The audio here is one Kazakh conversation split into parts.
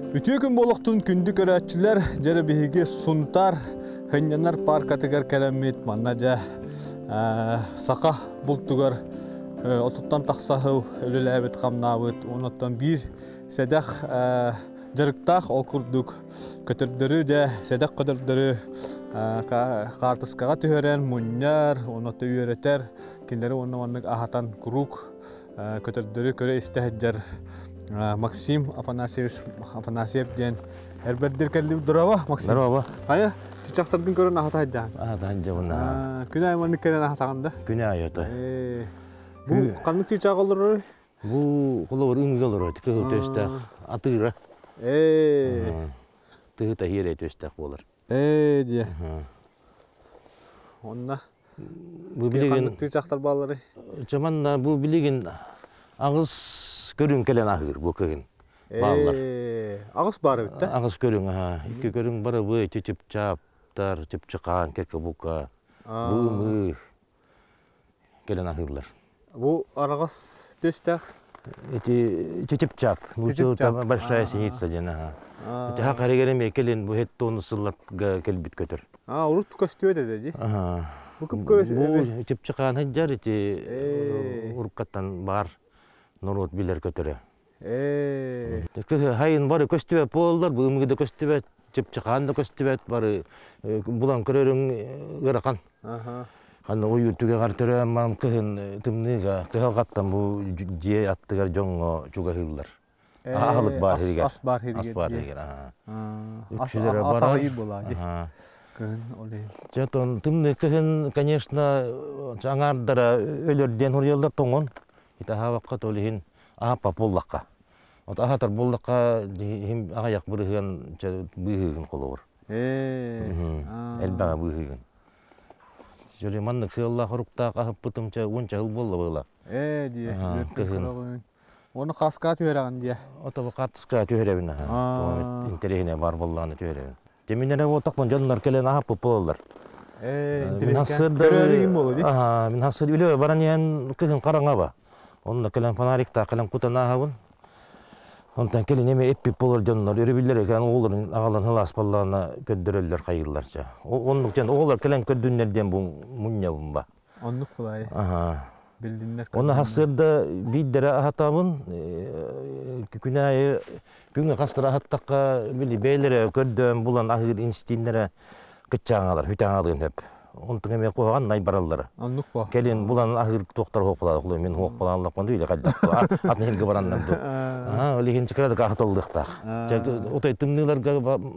Ütüğün boluqtun kündü körətçilər jere bihigi suntar hınyanar parkatıgar kələmit mannaja saqa bultugar otuttan taqsahıl ölüləbit qamnabıt onottan bir sedaq jarıqtaq okurduk kötürdürü de sedaq kötürdürü qartısqağa tühörən munjar onottu üreter kinleri onnamanlık ahatan kuruk kötürdürü köre istehjar Максим Афанасьев ден әрбірдер кәліп дұрава, Максим? Дұрава. Қайы? Чичақтардың көрін ағыта әджаған? Ағыта әджағына. Күні айманның кәрін ағытағында? Күні айыты. Бұл қанның чичақ олыр ой? Бұл қолы бар үңіз олыр ой, тікі өтестәқ атыра. Тігі тәхер өтестәқ болыр. Де. Онна? Қанның чичақтар балары? Жаманда бұл білеген ағыз көрүн келен ахыр бу кеген балдар. Агыс бар бит да? Агыс көрүн, Икки көрүн бары бу чичип чаптар, чипчыкан, кеке бука. Бу келен ахырлар. Бу арагыс төстәк. Эти чичип чап. Бу там большая синица дена. Эти хакары келеме келен бу хет тонусылар келбит көтөр. Урут көстүбө деди. Бу кып көрөс. Бу чипчыкан хаҗар эти уркаттан бар. Норот билер көтөрө. Хайын бары көстүбөт болдур, бу өмгүдө көстүбөт, чыпчыканда көстүбөт бары булан көрөрүң ыракан. Ханна уютуга картөрө мам кыгын тымныга кыгалгаттан бу же аттыгар жоңго чугахылдар. Ахылык бар хирге. Ас бар хирге. Ас бар хирге. Асагы болади. Кын оле. Жетон тымны кыгын, конечно, жаңардара өлөрден урьялдар тоңон. Ita hawakka tolihin apa pullakka. Ot ahatar pullakka him agayak burihan burihan kolor. Elbaga burihan. Jadi mannak si Allah horukta ahap putum ca unca hulbolla bola. Dia. Onu kaska tüyeragan dia. Ota kaska tüyerebina. Interihine var bollana tüyerebin. Deminere otak bonjanlar kelen ahap popollar. Min hasır ülü baran yan kıhın karanga ba. Onda kelen fanarikta kelen kutana havun. Ondan kelen eme eppi polar jonlar yürübiller kan oğulların ağalan hılas ballana köddürürler kayırlarca. Onluk can oğullar kelen köddünlerden bu munya bumba. Onluk bulay. Bildinler. Onda hasırda bidere ahatabın künayı günge kastıra ahattakka bili beylere köddön bulan ahir instinlere kıçağalar, hütağalığın hep. Ondan emek koygan nay baralları. Anlık bu. Kelin bulan ahir doktor hoqladı. Men hoqpala Allah'tan değil kadar. Atın helge barandan du. Öyle hin çıkaradı qahtoldıqta. Otay tımnılar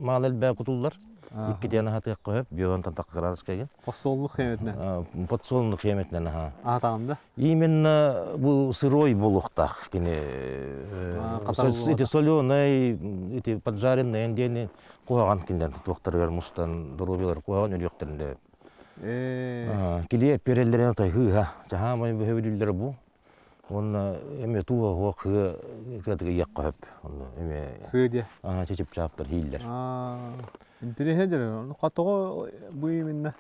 malal ba kutullar. İki tane hatı qoyup biyontan taqqararız kegen. Posolluq kıymetine. Posolluq kıymetine ha. Atağında. İmen bu sıroy buluqtaq kine. Iti solyonay iti поджаренный endeni qoygan kinden doktorlar mustan dorobilar qoygan ölüqtende. Kiliye perellerine tayhı jaha may behevdiller bu. Onna eme tuha hoq kratıga yaqqap. Onna eme sığdiye. Çeçip çaptır hiller. İnterihnedir. Qatogo bu minne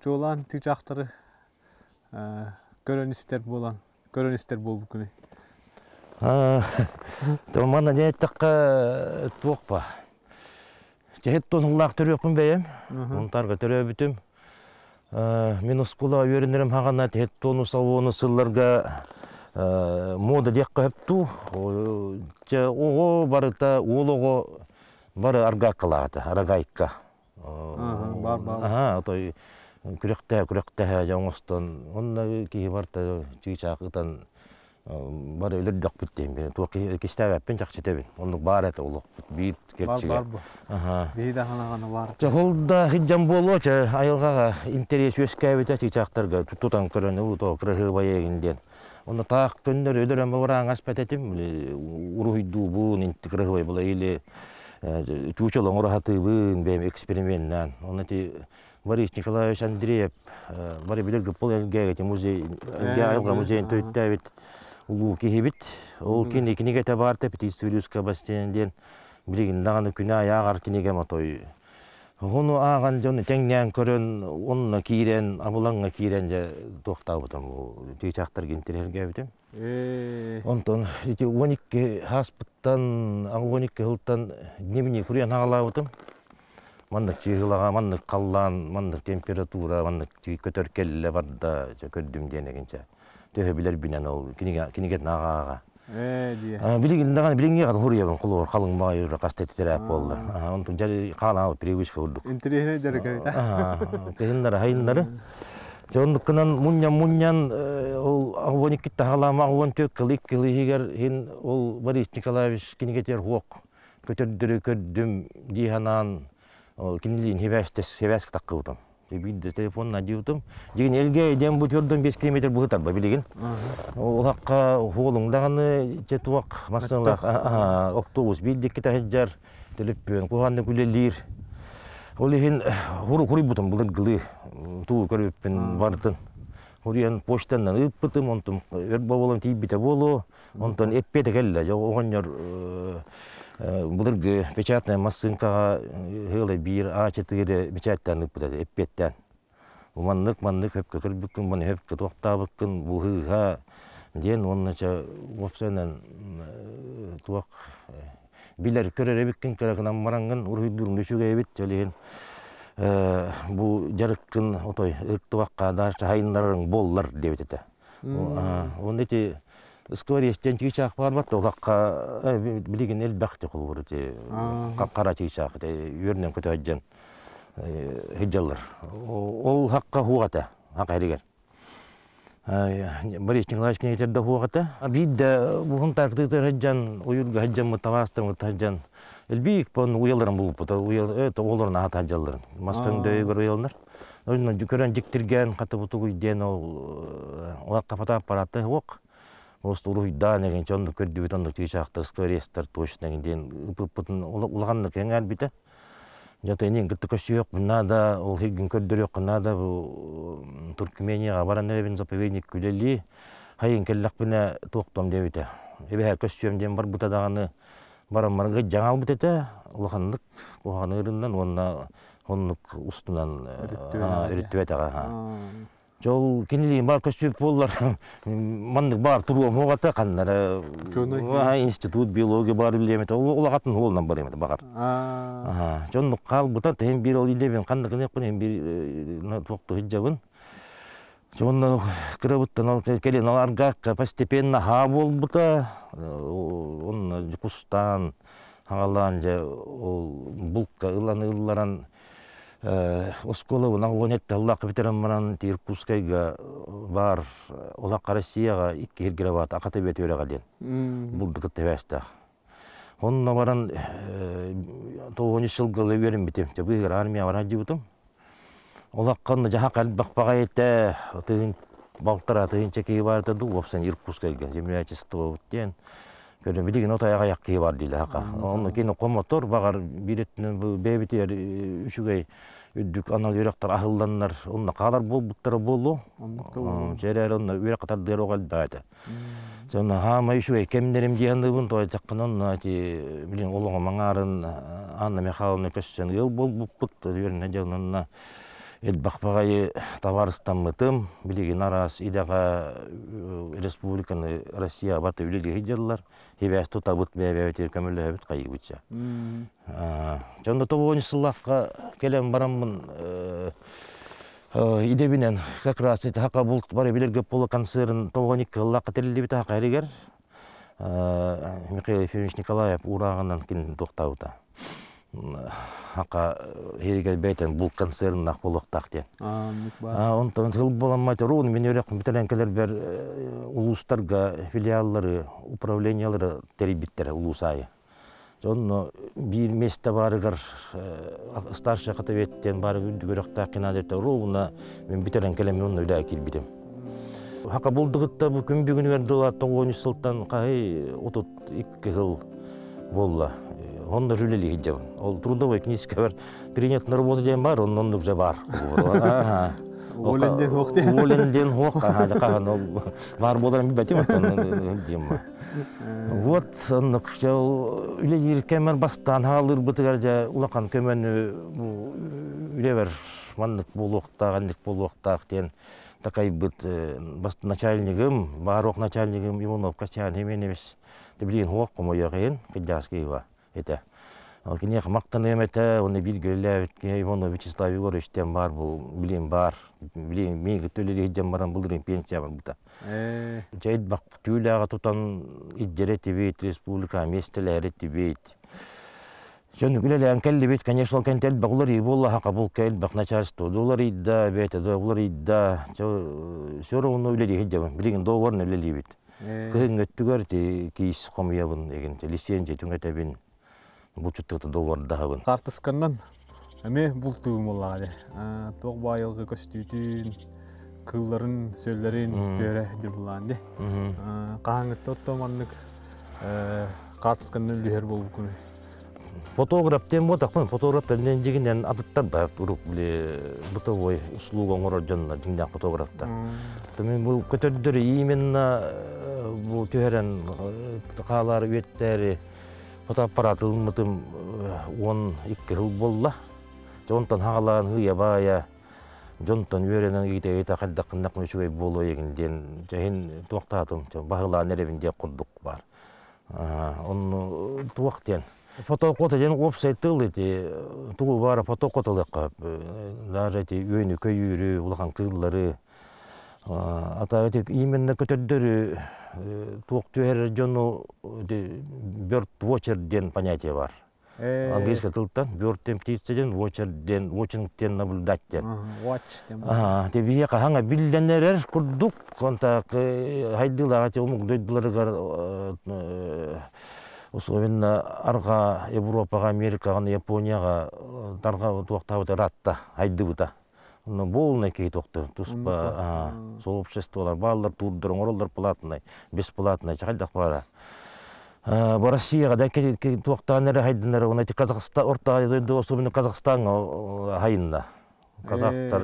jolan ticaqtırı görönüster bolan. Görönüster bol bu күнү. Tamam ne takka tuqpa. Cehet tonulaq törөpün beyem. Ontarga töröbütüm. Мен скула үйренерім хағана тет тону салоны сылларға мода декқапту. Оғы барыта олығы бары аргаққалағыды, арагайыққа. Бар. Отой күректі жаңыстан. Онна кейі барта чиғычақыдан бары өлір дақ бүттейм. Туа кестәвәппен жақшы тебін. Онық бар әті олық бейт керчіге. Бар бұл. Бейді ғана бар. Қолда хиджан болу, айылғаға интерес өскәбеті чиғычақтарға тұтан көрін ұлы қырығы байегінден. Оны тақ төнлер өлір әмі ұраған аспәт әтім. Ұрғыйду бұн қырығы бай бұла елі чучалың ұрағаты бұн бәйім экспериментнан. Оны Борис Николаевич Андреев бары білергі бұл әлгәге айылға музейін төйттәбет ұлу кейбет. Ол кенеге тәбарты Петисвилюска бастиенден білеген дағаны күні аяғар кенеге матой. Оны аған жоны тәңнен көрін, онына кейрен, абылаңға кейрен жа тоқтау бұтым. Тейчақтар кентерерге бітім. Онтон эти 12 хаспыттан, 12 хылтан дневник хүрен ағалабытым. Маннык чыгылага, маннык қаллан, маннык температура, маннык көтөркелле барда көрдүм денегенче. Төһө билер бинен ол кинигет нагага. Билигин даган билинге кат хуруябын кулор калың майыр кастеттерап болду. Онтон жары кала привычка урдук. Интернет жары керет. Кендер хайындары. Жондуккынан муньян ол агоникит тахалама агон төк кылык егер хин ол Борис Николаевич кинигетер хуок көтөрдүрү көрдүм диханан ол кинилин хевэстес таккыбытым. Бийди телефон надиутум. Деген элге дем бу жолдон 5 км бутар ба билигин. Ол хакка холуң даганы жетуак машиналар автобус билдик кетажар телеппен куганды күлелир. Ол хин хуруй бутум булгылы туу көрүппен бардын. Хуриан почтандан ыппытым, онтон өрбаболом тийбите боло, онтон эппете келле, огоньор булыргы печатная машинкага хылы бир А4 печаттан ыппыта эппеттен. Маннык хөпкө көрбүккүн, маны хөпкө токтабыккын, бу хыга ден оннача опсенен туак билер көрөрөбүккүн керекинен марангын уруйдурун өчүгө эбит жолеген. Бу жарыккын отой ыктыбакка дашты хайындарың боллар деп этте. Ондети скорестен чыгачак барбат олакка билигин элбакты кулбур эти кара чыгачак өрнөн көтөжөн хыжаллар. Ол хакка хугата, хакайригер. Борис Николаевич кинетерде хугата. Бидде бухун тактыктыр хыжан, уюрга хыжан мутавастыр хыжан. Элбик пон уяларым булуп бата, это оларына атажаллар. Мастан дөйгөр уялар. Ойно жүкөрөн жиктирген каты бутугуй ден ол капата аппараты ок. Просто уруйда деген чондо көрдүбүт ондо чыгачактар, скорестер точно ден ыппытын улаганды кеңер бите. Жата энен гытты көсүөк, надо ол хигин көрдүрөк, надо Туркменияга баран элебин заповедник күлели. Хайын келлак бине токтом дебите. Эбе көсүөм ден бар бута даганы барамарга жаңал битете, улаханлык коханырынан оннук устунан эритүбет ага. Жол кинили бар көсүп боллар. Мандык бар туруу могата каннара. Институт биология бар билемет. Улагатын олнан бар эмет багар. Жоннук кал бута тем бир ол идебен кандык непкин эм бир токту хыжабын. Жонно кырабыттан келен аларга постепенно ха болбута. Он кустан хагалан же ол булка ылларан Осколову нагонетте Аллах битерен маран Иркутскайга бар Олак Россияга 2 килограмм акатебет өрөгө ден. Булдык тебеста. Онна баран 9 жылга берим битем. Быйгар армия бара жибутум. Олак канды жака калып бакпага эте. Тыгын балтара тыгын чеки барды ду опсан Иркутскайга землячество ден. Көрдүм билигин отаяга якки бар диле ака. Оны кийин комотор багар биретинен бу бебитер үшүгөй үдүк анал үрөктөр ахылдандар, онда кадар болбуттар болду. Жерер онда үрөк катардыр огалбайт. Жана хама үшүгөй кемдерим дияндыбын той такканын ати билин олоңо маңарын Анна Михайловна көссөн ыл болбуппут берне жанына эл бакпагай товарыстан мытым билигин арас идага республиканы Россия баты билиги хиджаллар хебяс тутабыт бебетер көмөлөбүт кайыбыча. Жонда 9 жыллакка келем бараммын идебинен как раз эти хака булт бары билер көп боло концерн 12 жыллакка терилдибит хакайригер. Михаил Ефимович Николаев урагынан кин токтабыта. Хака херигер бейтен бул концерн нахболоктак ден. Онтон тыл боламайт руун мен өрөк бителенкелер бер улустарга филиаллары, управлениялары терибиттер улусай. Жонно бир месте барыгар старший катабеттен бары үрдүгөрөктак кинадерте рууна мен бителенкелем онно үлө кирбитим. Хака булдыгытта бу күнбүгүнүгөр 9 жылдан кай 32 жыл болла. Он жулели хиджабын. Ол трудовой книжка бар. Принят на работу ден бар, он уже бар. Оленден хоқ ден. Оленден хоқ. Бар боларын бәтем аттан. Вот, он үлелер кемер бастан халыр бұтығар жа улақан көмені үлебер мандық болуқтақ, андық болуқтақ ден. такай быт начальнигым, барок начальнигым Иванов Костян Хименевич. Ты блин хуак комояген кидяскиева это. Кинех мактан эмете, оны билгелеп Иванов Вячеслав Егорович тем бар бу, блин бар. Блин мега төлөдө жам баран булдырын пенсия бар бута. Жайд бак түлага тутан иддере тибет республика местелери тибет. Жөн гүлелен келли бит, конечно, кентел баглар иболла кабул кел бак начальство. Доллар идда бете, доллар идда. Всё равно үледи хиджабы. Билген доллар үледи бит. Кыгын өттүгөр кийис комуябын деген лицензия түңөтөбүн. Бу чуттугу доллар дагыбын. Картыскандан эме бултугум боллагы. Тог байылгы көстүтүн, кылларын, сөйлөрүн бере дилбуланды. Каңытты оттоманнык картыскандан үлөр болбукун. Фотографтен ботакпын, фотографтан дегенден адыттар бар, туруп биле бытовой услуга оңорожонна жиңдак фотографта. Мен бул көтөрдөр именно бу төһөрөн каалар үеттери фотоаппаратын мытым 12 жыл болла. Жонтон хагалан хыя бая, жонтон үйренен ките каддакындак мүчүгөй боло эгинден жайын туактатым, багылан эребинде курдук бар. Onu tuvaktien. Fotokota den opsaytıldı ti tuğu bara fotokotılık даже ti yönü köyürü ulakan kızları ata ti imенно көтөрдөр туакту her жonu bird watcher den понятие бар. Английский тылдан bird птицеден watcher den watching den наблюдатель. Watch den. Ти бие каханга билленерер курдук конта хайдылага ти умук дөйдүлөргөр особенно арга Европага, Америкага, Японияга дарга туактабыта ратта хайдыбыта. Ну полный кей тоқты туспа сообществолар балдар турдыр оңоролдар платный, бесплатный чайдак бара. Бу Россияга да кей туактанары хайдынар, оны Казакстан орта особенно Казакстанга хайында. Казактар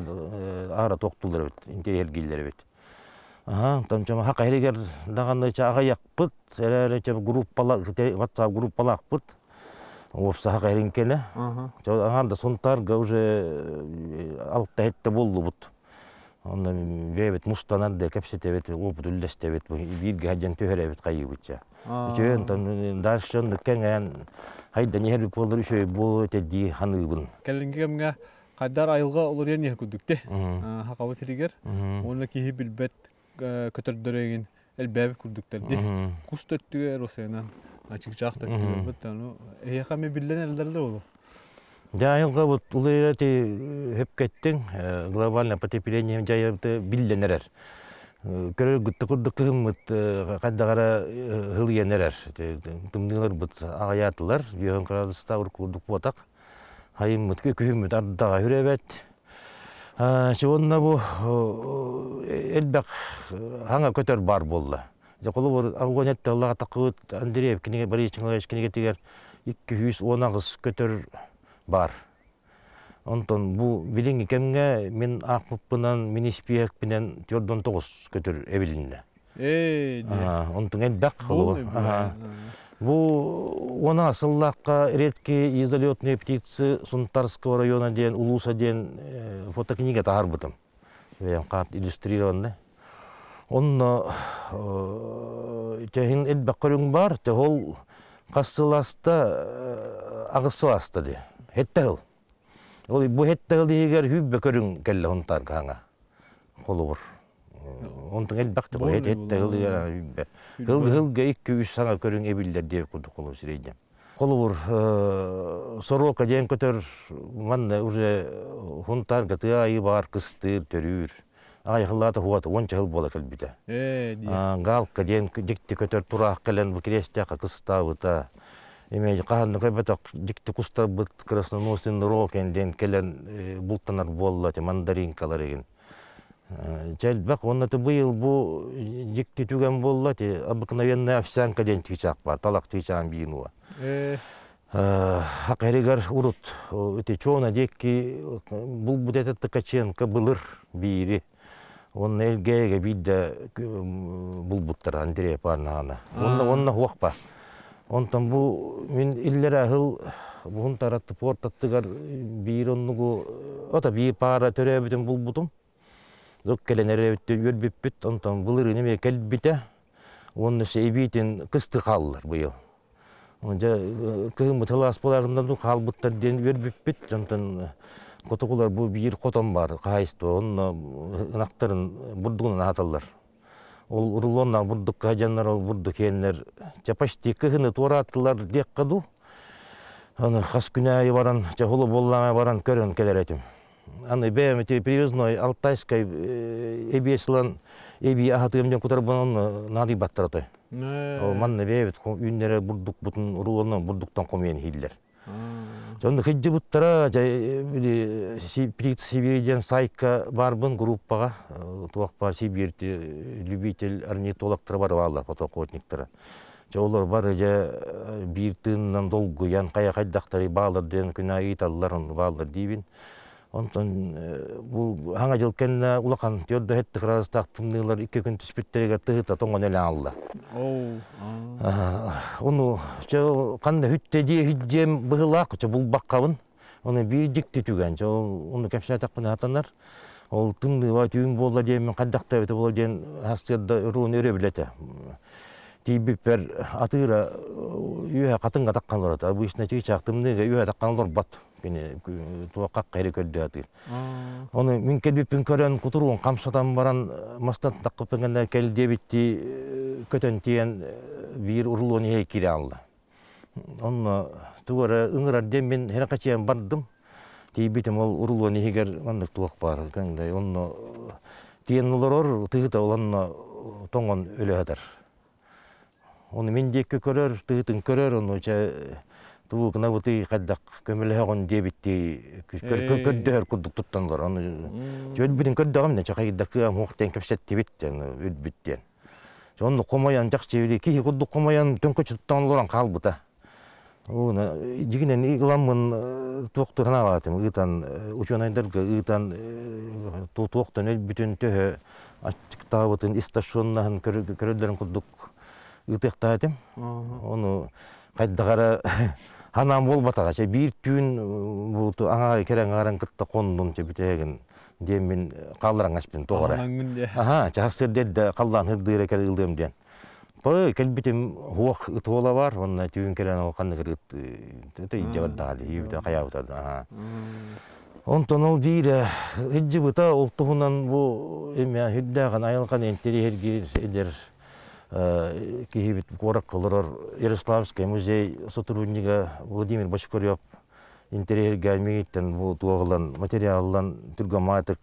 ара токтулар бит, интерьергиллер бит. Там чама хак эрегер дагандайча агаяк пыт, эререче группалар, WhatsApp группалар пыт. Опса хак эринкене. Анда сонтарга уже алтта хетте болду бут. Онда бебет мустанар да кепсетебет, опут үллестебет, бирге хаджан төһөребет кайыбытча. Үчөн там дашын кеңен хайда нехер болор үшөй боло тедди ханыбын. Келингемге кайдар айылга олор эне күдүктө. Хакабы тиригер. Онда кихи билбет көтөрдөрөгөн элбебе күдүктөрдү. Кустоттугер осенан ачык жакта күтүп ану эхаме билден элдерде болду. Жайылга вот улайрати хепкеттин глобальное потепление жайылды билденерер. Көрөр гүттү курдук кымыт кайдагара хылыенерер. Тымдылар бут агаятылар, 1 градуста уркурдук ботак. Хайымыт көкүмүт ардага хүребет. Шонна бу элбек ханга көтөр бар болду. Жоколу бир алгонетте Аллага такыт Андреев кинеге Борисович кинеге тигер 210 көтөр бар. Онтон бу билинги кемге мен акпынан министрлик менен 4-9 көтөр эбилинде. Онтон элбек кылуу. Бу она сыллакка редкие изолетные птицы Сунтарского района ден Улуса ден фотокнига таарбытым. Вен карт иллюстрированный. Онно техин элбек көрүң бар, техол кассыласта агысыласта де. Хеттел. Ол бу хеттел дегер хүббе көрүң келе онтар каңа. Колубур. Онтон элбек те хеттел дегер хылга 2-3 саңа көрүң эбилдер деп курдук колу сирейдем. Колубур сорока ден көтөр манна уже хунтар гатыайы бар кыстыр төрүр. Айхылата хуат 10 жыл бола келбите. Галка ден дикти көтөр турак келен бу крестяка кыстабыта. Эме каханды көбөтөк дикти кустабыт красноносин рокен ден келен бултанар болла мандаринкалар еген. Желбек оннаты быйыл бу дикти түген болла обыкновенная овсянка ден чичак бар, талак чичаган бийинуа. Хакеригер урут өте чона декки бул будете Ткаченко былыр бири. Он элгеге бидде булбуттар Андреев барнагана. Онна хуакпа. Онтан бу мен иллера хыл бун таратты порттаттыгар биир оннугу ота бии пара төрөбүтүн булбутум. зөккеленере өрбүппүт, онтон былыры неме келбите, оны сейбитин кысты қалылар бұйыл. Онда кыгымы тылас боларындан ду қалбыттар ден өрбүппүт, онтон котокулар бұл бир котон бар, қайысты, оны ынақтарын бұрдығынан аталар. Ол урулонна бурдук кажаннар ол бурдук кеннер чапашти кыгыны туараттылар дек каду. Аны хас күнәй баран, чахулу боллаңа баран көрөн келер этим. Аны бәймете привозной Алтайской эбиеслан эби ахатымден кутарбан нади баттараты. Ол манны бәйбет үннере бурдук бутун урулонна бурдуктан комен хиллер. Жонда хиджи буттара Прит Сибириден сайка барбын группага туак бар Сибирти любитель орнитологтар бар алар фотоохотниктар. Жолор бар же бир тыыннан долгуян кая кайдактары баалар ден күнә италлар баалар дибин. Онтон бу хаңа жылкенне улахан жөрдө хетти кырастактымдылар 2 күн түспүттерге тыгыта тоңгон эле алла. Onu kandı hüttediye hüccem bıhılak, bulbakkabın. Onu bir cikti tügen. Onu kepseye takpını atanlar. Ol tımlı var tüyün bolla diyemin kaddakta öte bolla diyen hastiyada ruğun öre bilete. Tibipper atıra üye katınga takkan orada. Bu işine çıkacaktım diye üye takkan olur bat. Beni tuvakkak kayri köldü atır. Onu mümkün bir kören kuturuğun kamsadan varan mastan takıp pengende kel diye bitti köten diyen bir uruluğunu heykiri aldı. Onu tuvara ıngırar diye ben her kaçıyan bardım. Diye bitim ol uruluğunu heyker mandık tuvak var. Onu diyen olur tığıta olanla tongon ölü hadar. Onu mendeki körör, tığıtın körör onu Tuğ kına butu kaddak kömürlüğe on diye bitti. Kördüğür kudduk tuttanlar. Şöyle bütün kördüğüm ne çakayı dakika muhten köpsetti bitti. Bitti. Onu komayan jak çeviri ki kudduk komayan tönköç tuttanlar kal buta. Ona jiginen ilamın tuğturuna alatım. Itan uçanaydır ki itan tuğtan el bütün töhe açık tağıtın istasyonundan körürlerin kudduk ıtıqtaydım. Onu kaydagara hanam bolbataga bir tün bultu аңа керең аран кытта кондун чебитеген демен калдыран ашпен тогора. Аха, чахсырдерде калдан хырдыра келдем ден. Бу келбитим хуак ытола бар, онна түйүн керен ол кандай кырыт жабардагы, ийбите каябытады. Аха. Онтон ол бир хиджибыта ултугунан бу эме хиддаган айылган энтери хергер Киевит город колорор Ярославский музей сотрудника Владимир Бочкарев интерьер гамиттен бу тугылан материаллан түргаматык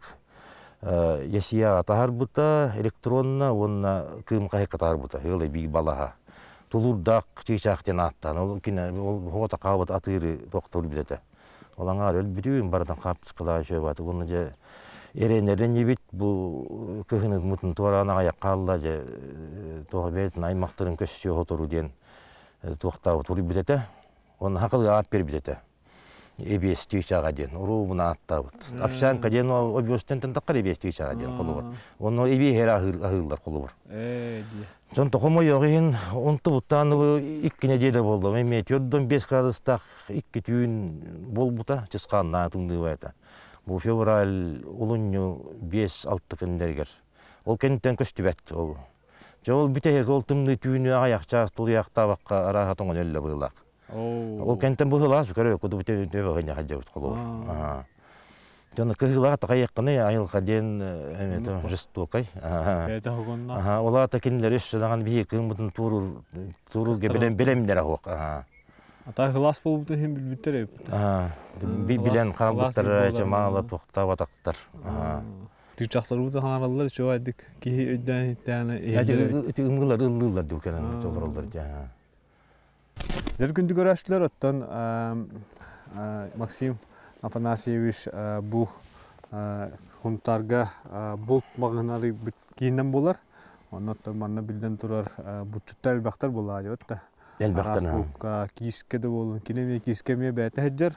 ясия тахарбыта электронна онна кым кайка тахарбыта ылы би балаха тулурдак чыйчактен аттан ол кине ол хота кабат атыры доктор билете олаңар өл бүтүн бардан картыс кыла жөбат оны же Эренерен ебит bu кыгыны мутун туарана аяк калла же тога бетин аймактарын көсү хотору ден токтап туруп билете. Оны хакылга ап берип билете. Эбес түйчага ден урубуна аттабыт. Апшанка ден ол обёстентен такыр эбес түйчага ден колубур. Оны эби хера агылдар колубур. Жон токомо йогын онту буттаны иккине деде болду. Эме 4-5 градустак икки түйүн болбута чысканна тыңдыбайта. Bu fevral улунню 5-6 күндергер. Ол кенттен көстүбет ол. Жол битеге ол тымны түйүнү аяк чаастыл яктабакка араха тоңон эле быйлак. Ол кенттен быйлас көрө куду бите төбөгөн хажабыт колу. Жона кыгыла тагайкны айылга ден эмете жестокай. Эте хогонна. Ола такинлер эшдаган бии кымбытын турулге белемдер ахок. Ата хлас болупту хем билбиттер. Билен калбыттар жамаала токтап атактар. Түйчактар да ханаралар чоайдык ки өйдөн таны. Ыңгылар ыллылар дүкенен жолдорулар жа. Жер күндү көрөшлөр оттон Максим Афанасьевич бу хунтарга булт магнары кийинен болар. Онотон манна билден турар бутчуттар бактар болар жотта. Elbette. Kiske de bolun, kinemi kiskemi bete heccer.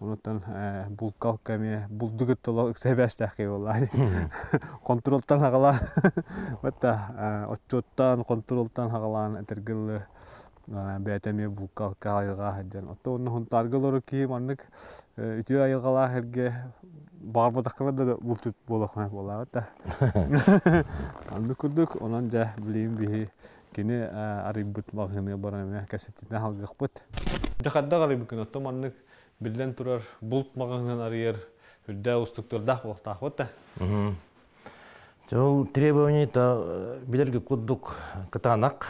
Ondan bulkal kemi buldugut tolo sebestaki vallahi. Kontroltan hagala. Hatta otçottan kontroltan hagalan etergil betemi bulkal kayga heccer. Oto onun targılor ki manlık ütü ayılgala herge барбатакка да бултут болохна болаата. Анды күрдүк, онан жа билейм бихи кини арыбыт багыны барамя касеттен халгыкпыт. Жакадда гарыбыкын оттоманнык билден турар булт магыңнан арыер хүддә устуктурдах болтахыта. Жол требования-то билерге куддук кытанак.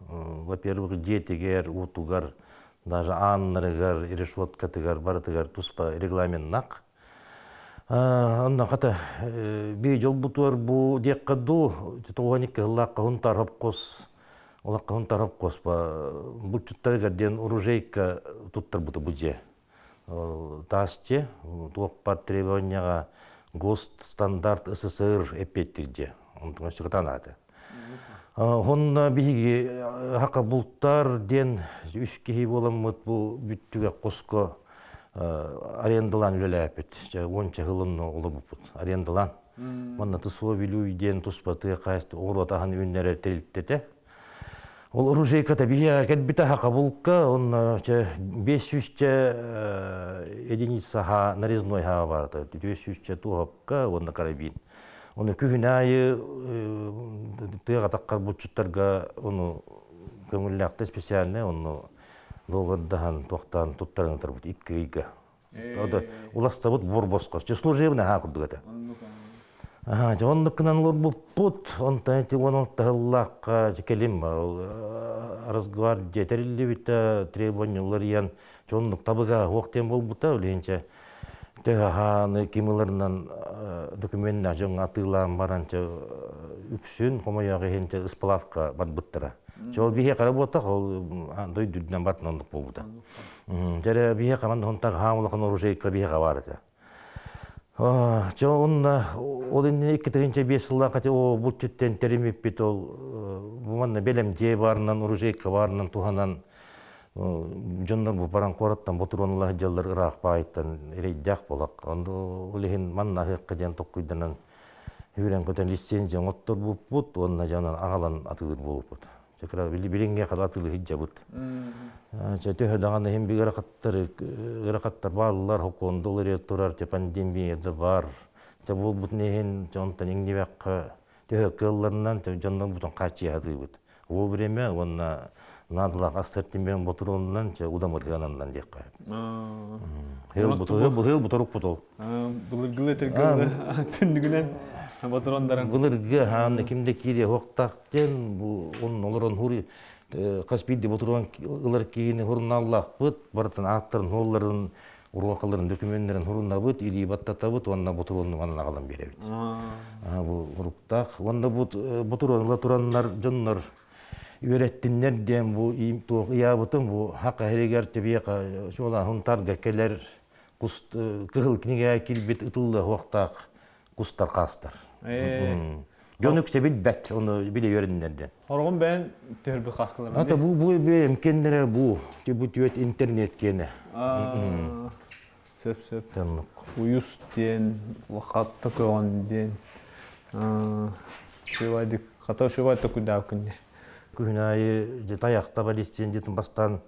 Во-первых, жетигер, утугар, даже аннарыгар, решеткатыгар, баратыгар туспа регламентнак. Онна ката бей жол бутуар бу деккаду, тоғаник лакка хунтар хапкос, олакка хунтар хапкос па бутчуттарыгар ден оружейка туттар бута бuje. Тасче, туақпар требованияға ГОСТ стандарт СССР эппеттигде. Онтыңа шықытанады. Онна биги хақа бұлттар ден үш кехи боламыд бұл бүттіге қосқа арендалан үлелі әпет. Онча ғылымны олы бұпыд. Арендалан. Манна тұсуа білу ден тұспаты қайысты оғыр атаған үннері тәрілттеті. Ол оружейката бия кәдбіта хақа бұлқа, он 500 единица нарезной ха барды. 500 туғапқа, онна карабин. Оны күхінайы тыға таққар бұтчыттарға оны көңілләқті специальный, оны долғырдахан тоқтан тұттарыңытар бұд, ипкі-игі. Уласса бұд бұр босқа. Служебіне ха күрдігіті. Онныкынан олар бұппұт, онтан тағыллаққа келім, разгвардия тәрілі біті требования олар ян, оннық табыға оқтен бол бұта, өлейінше тәғаны кемілерінен документіне жоң атылан баранча үксін, қомаяғы хенче ұспалавқа бар бұттыра. Ол бейе қара бұттақ, ол дой дүдінен бартын ондық бол бұта. Жәрі бейе қаманды онтағы хамылықын оружейка бейе қаварыды. Онна олын екітігінші 5 жылға қате о бұлчеттен теремеп бет ол бұманна белем же барынан, оружейка барынан, туғанан жондар бұл баран қораттан бұтыруынлы жалдар ұрақ байыттан рейдяқ болақ. Онды олығын манна ақиққа ден тоққыйданан үйрен көтен лицензия оттыр бұп-бұт, онна жанан ағалан атылыр болып-бұт. Жекіра білінге қада атылы хиджа бұт. Төһө дағаны хем биг ырақаттар балылар хоконды олар тұрар, пандемияда бар. Бұл бұтын ехен жонтан еңнебәққа төһө кылларынан жондан бұтын қачы ады бұт. Ол біреме, онна надылақ ассертимбен бұтыруынан удам ырғанандан дек қайып. Хел бұтыруқ бұт ол. Бұлыргылы түргілі түндігінен бұтырондарың. Бұлырғы ханы кімде кейде хоқтақтен, оның оларын хури Қаспиді бұтырған ұлар кейіні ғұрын Аллах бұд, барытын аттарын, оларын, ұруақаларын, документлерін ғұрынна бұд, или баттата бұд, онына бұтырғанның анын ағалан бере бұд. Бұл ғұрықтақ. Онына бұтырған ұлар тұранлар, жонлар, үйреттінлер ден бұл иә бұтын, бұл хаққа әрегер тебеқа, жола ғынтарға келер, күхіл кінеге келбет ұтылды ғуақтақ, құстар қастар. Жонук себет бәт, оны біле өріндерден. Орғын бән түрбі қасқылар. Ата бұл емкендері бұл, түйет интернет кені. Сөп. Уюс ден, вақатты көған ден. Қата шөбайды күнді әукінде. Күн айы таяқта балестен жетін бастан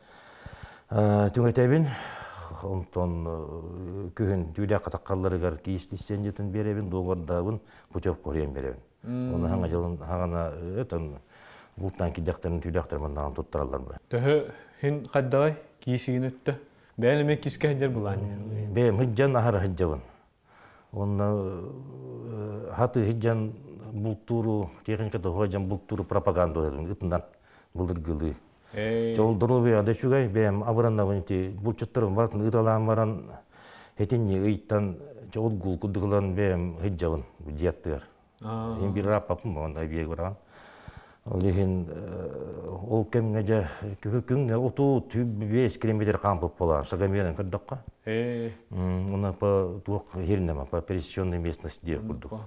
түңетебін. Онтон күн түйдә қатаққаларығар кейістістен жетін беребін, доғырдабын, бұчап қорен беребін. Оны хаңа жылын хағана бұлттан кедяқтарын түйдяқтарман тұттыралар бұл. Түхі хен қаддағай кейсігін өтті. Бәлі мен кеске хәджер бұлан? Бәлім хыджан ахар хыджабын. Оны хаты хыджан бұлттуру, техниката хыджан бұлттуру пропагандаларын ұтындан бұлдыргылы. Жол дұрубе адашугай бәлім абыранна бұнти бұлчыттырын бартын ұталан баран хетенне ұйттан жол ғыл күдігілан бәлім хыджабын жияттығар. Ең бір раппапын бағанда бейгі бараған. Ол кәмге жа күн оту бес километр қампылып болған. Шагамерін күрдіққа. Оны туық ерінема, пересеченный местности де күрдіқ.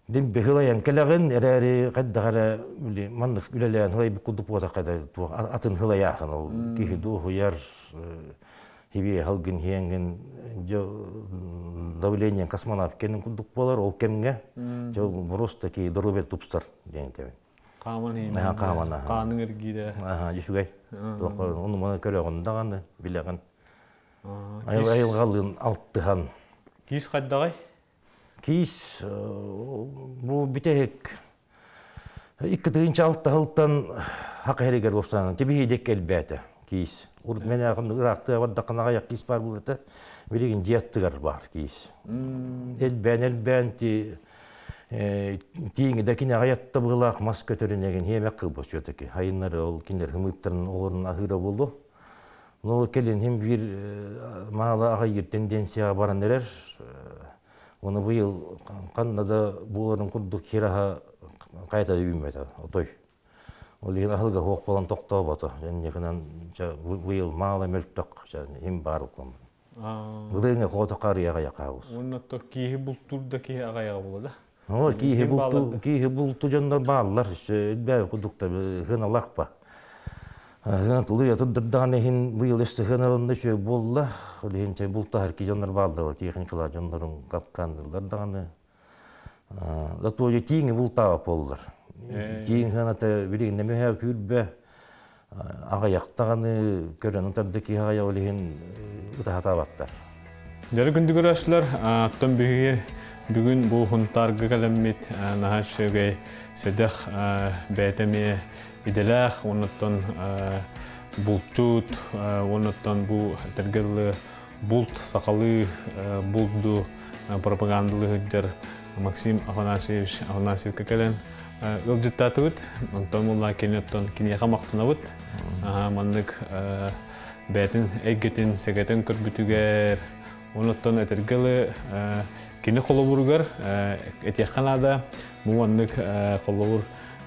Дем бехилаян кәләғын әрі қаддағара мандық үләлән хылай бүк күрдік болса қайда атын хылаяқын. Ол кейхі дуғы яр хебе халгын хиенген давлениен космонавт кенін күрдік болар, ол кәмге просто кей дұрубет тұпстар деген кәмен. Қамын хеймін? Қамын. Қаның әргейді? Жешугай. Оны мұны көрі оғындағаны, білеған. Айылғалығын алттыған. Кис қайдағай? Кис бұл бітек 2-інші алтта хылттан хақы әрегер болсаң, тебе едек әлбәті кис. Урд мен ақымды ұрақты аваддақын ағаяқ кис бар бұлыты, береген жияттығар бар кис. Әлбән тиіңі дәкіне ағаятта бұғылақ мас көтерінеген хемек қыл бұш өтекі. Хайынлары ол кендер хымыттарын оларын ахыра болды. Ол келін хем бір мағала ағайыр тенденцияға баран әрер. Оны бұйыл қандада бұларын күрдік хераға қайта үймеді, отой. Ол ең ақылға хоқ болан тоқтау баты. Және бұйыл мағала мөлттік хем барлықлан. Бұлыңа қоғыта қария ағаяқа ауыз. Оны кейі бұлттурда кейі ағаяға болады? Кейі бұлту жандар бағылар, бәй құдықта ғына лақпа. Ғына тұлыр тұдырдағаны хин бұйыл өсті ғына олында шөй болла. Ол хин чай бұлта әрке жандар бағылда, техникалар жандарын қапқандылар дағаны. Лату өйе тейіңі бұлтаға болдар. Тейің ғына біреген неме әу көрбе ағаяқтағаны көрін ұтарды кей ағая олы хин ұтағата баттар. Жәрі күнді көрәшілер, аттан бүгін бұл ғынтарғы кәлеммет нағаш шөгей седеқ бәйтәме иделәқ, оныттан бұлтчут, оныттан бұл тәргерлі бұлт сақалы бұлтду пропагандалы ғыджар Максим Афанасьев кәкәлен ұлжыттаты бұд. Онтан мұлла кенеттен кенеға мақтына бұд. Мандық бәйтін әйгетін сәгетін көрбітігер. Оныттан әтергілі кені қолы этияққанада мұғандық қолы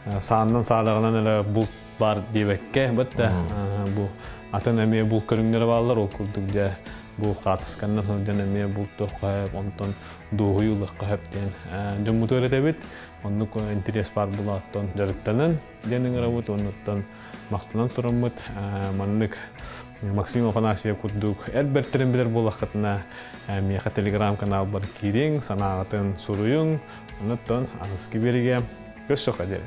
сағынан сағалағынан әлі бұлт бар дебекке бұтты. Бұл атын әме бұл көріңдері балылар, ол күрдік де бұл қатысқаннан өнден әме бұлтты қойып, онтан доғыйылық қойыптен жымыты өреті бет. Ондық интерес бар бұл аттан жарықтанын денің әрі оныттан мақтынан тұрын бұд. Мандық Максим Афанасьев күрдік әрбәрттерін білер бұл ақытына меқа телеграм канал бар кейден, санағатын сұруың, оныттан аңыз кеберге көз соқа дері.